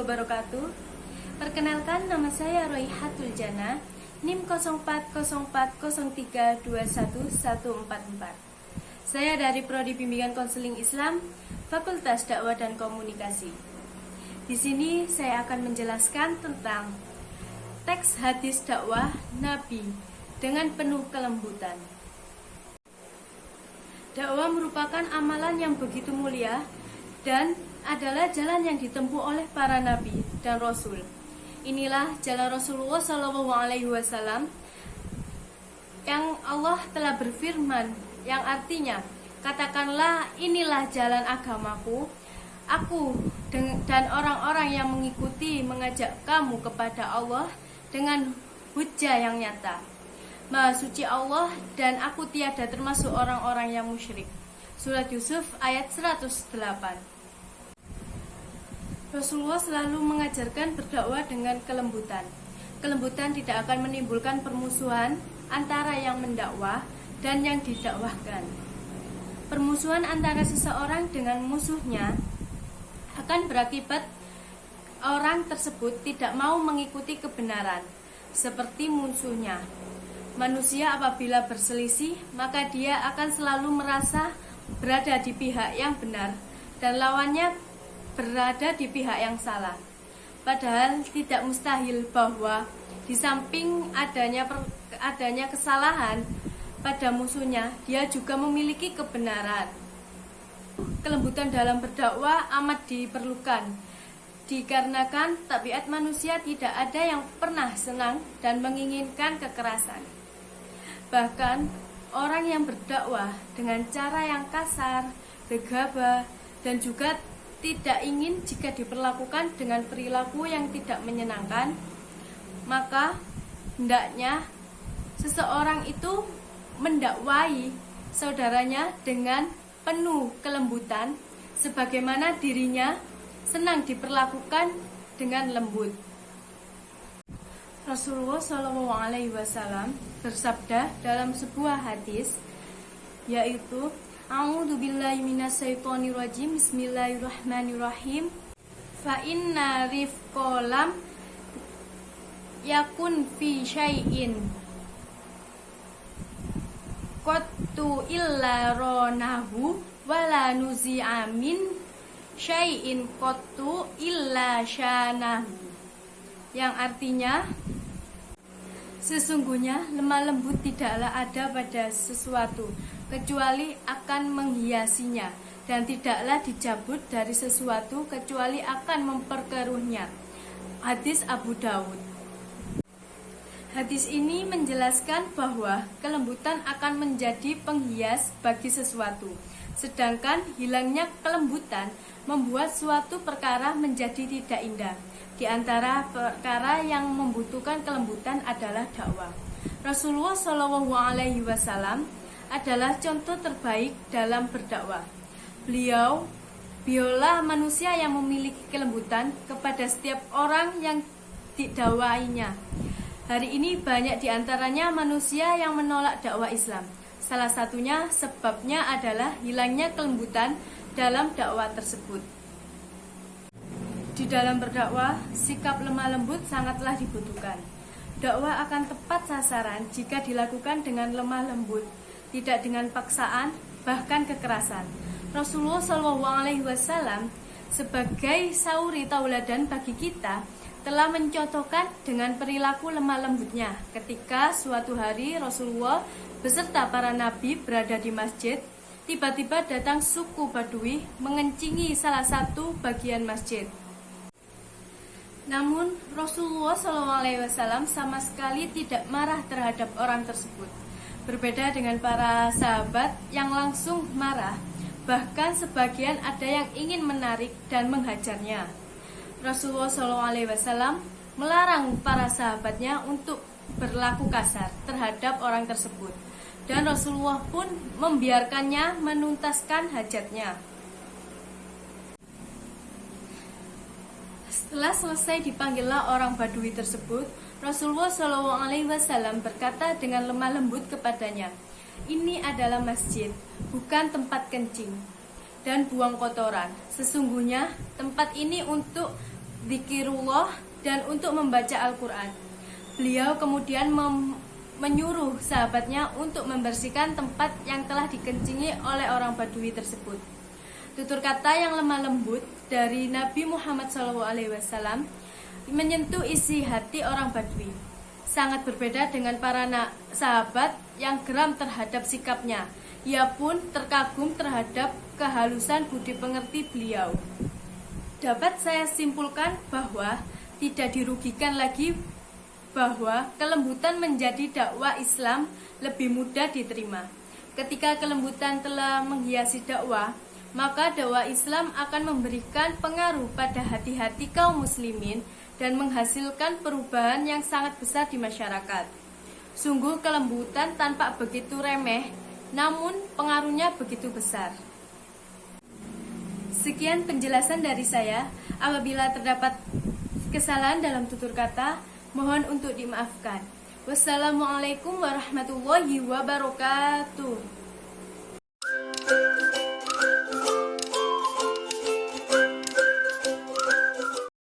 wabarakatuh. Perkenalkan, nama saya Royhatul Jana, NIM 0404032114. Saya dari Prodi Bimbingan Konseling Islam, Fakultas Dakwah dan Komunikasi. Di sini saya akan menjelaskan tentang teks hadis dakwah Nabi dengan penuh kelembutan. Dakwah merupakan amalan yang begitu mulia dan adalah jalan yang ditempuh oleh para nabi dan rasul. Inilah jalan Rasulullah SAW yang Allah telah berfirman, yang artinya, katakanlah inilah jalan agamaku, aku dan orang-orang yang mengikuti mengajak kamu kepada Allah dengan hujjah yang nyata. Maha suci Allah dan aku tiada termasuk orang-orang yang musyrik. Surat Yusuf ayat 108. Rasulullah selalu mengajarkan berdakwah dengan kelembutan. Kelembutan tidak akan menimbulkan permusuhan antara yang mendakwah dan yang didakwahkan. Permusuhan antara seseorang dengan musuhnya akan berakibat orang tersebut tidak mau mengikuti kebenaran seperti musuhnya. Manusia apabila berselisih, maka dia akan selalu merasa berada di pihak yang benar dan lawannya berada di pihak yang salah. Padahal tidak mustahil bahwa di samping adanya kesalahan pada musuhnya, dia juga memiliki kebenaran. Kelembutan dalam berdakwah amat diperlukan, dikarenakan tabiat manusia tidak ada yang pernah senang dan menginginkan kekerasan. Bahkan orang yang berdakwah dengan cara yang kasar, gegabah, dan juga tidak ingin jika diperlakukan dengan perilaku yang tidak menyenangkan, maka hendaknya seseorang itu mendakwai saudaranya dengan penuh kelembutan, sebagaimana dirinya senang diperlakukan dengan lembut. Rasulullah SAW bersabda dalam sebuah hadis, yaitu A'udzu billahi minasyaitonir rajim. Bismillahirrahmanirrahim. Fa inna rifqalam yakun fi syai'in qattu illa ronahu wala nuzi'a min syai'in qattu illa syanahu. Yang artinya, sesungguhnya lemah lembut tidaklah ada pada sesuatu kecuali akan menghiasinya, dan tidaklah dicabut dari sesuatu kecuali akan memperkeruhnya. Hadis Abu Dawud. Hadis ini menjelaskan bahwa kelembutan akan menjadi penghias bagi sesuatu, sedangkan hilangnya kelembutan membuat suatu perkara menjadi tidak indah. Di antara perkara yang membutuhkan kelembutan adalah dakwah. Rasulullah SAW adalah contoh terbaik dalam berdakwah. Beliaulah manusia yang memiliki kelembutan kepada setiap orang yang didakwainya. Hari ini banyak di antaranya manusia yang menolak dakwah Islam. Salah satunya sebabnya adalah hilangnya kelembutan dalam dakwah tersebut. Di dalam berdakwah, sikap lemah lembut sangatlah dibutuhkan. Dakwah akan tepat sasaran jika dilakukan dengan lemah lembut, tidak dengan paksaan, bahkan kekerasan. Rasulullah SAW sebagai sauri tauladan bagi kita telah mencontohkan dengan perilaku lemah lembutnya ketika suatu hari Rasulullah beserta para nabi berada di masjid. Tiba-tiba datang suku Badui mengencingi salah satu bagian masjid. Namun Rasulullah SAW sama sekali tidak marah terhadap orang tersebut. Berbeda dengan para sahabat yang langsung marah, bahkan sebagian ada yang ingin menarik dan menghajarnya. Rasulullah SAW melarang para sahabatnya untuk berlaku kasar terhadap orang tersebut, dan Rasulullah pun membiarkannya menuntaskan hajatnya. Setelah selesai dipanggillah orang Badui tersebut, Rasulullah SAW berkata dengan lemah lembut kepadanya, "Ini adalah masjid, bukan tempat kencing dan buang kotoran. Sesungguhnya tempat ini untuk zikirullah, dan untuk membaca Al-Quran. Beliau kemudian menyuruh sahabatnya untuk membersihkan tempat yang telah dikencingi oleh orang Badui tersebut. Tutur kata yang lemah lembut dari Nabi Muhammad SAW menyentuh isi hati orang Badui. Sangat berbeda dengan para sahabat yang geram terhadap sikapnya. Ia pun terkagum terhadap kehalusan budi pengerti beliau. Dapat saya simpulkan bahwa tidak dirugikan lagi bahwa kelembutan menjadi dakwah Islam lebih mudah diterima. Ketika kelembutan telah menghiasi dakwah, maka dakwah Islam akan memberikan pengaruh pada hati-hati kaum muslimin dan menghasilkan perubahan yang sangat besar di masyarakat. Sungguh kelembutan tampak begitu remeh, namun pengaruhnya begitu besar. Sekian penjelasan dari saya. Apabila terdapat kesalahan dalam tutur kata, mohon untuk dimaafkan. Wassalamualaikum warahmatullahi wabarakatuh.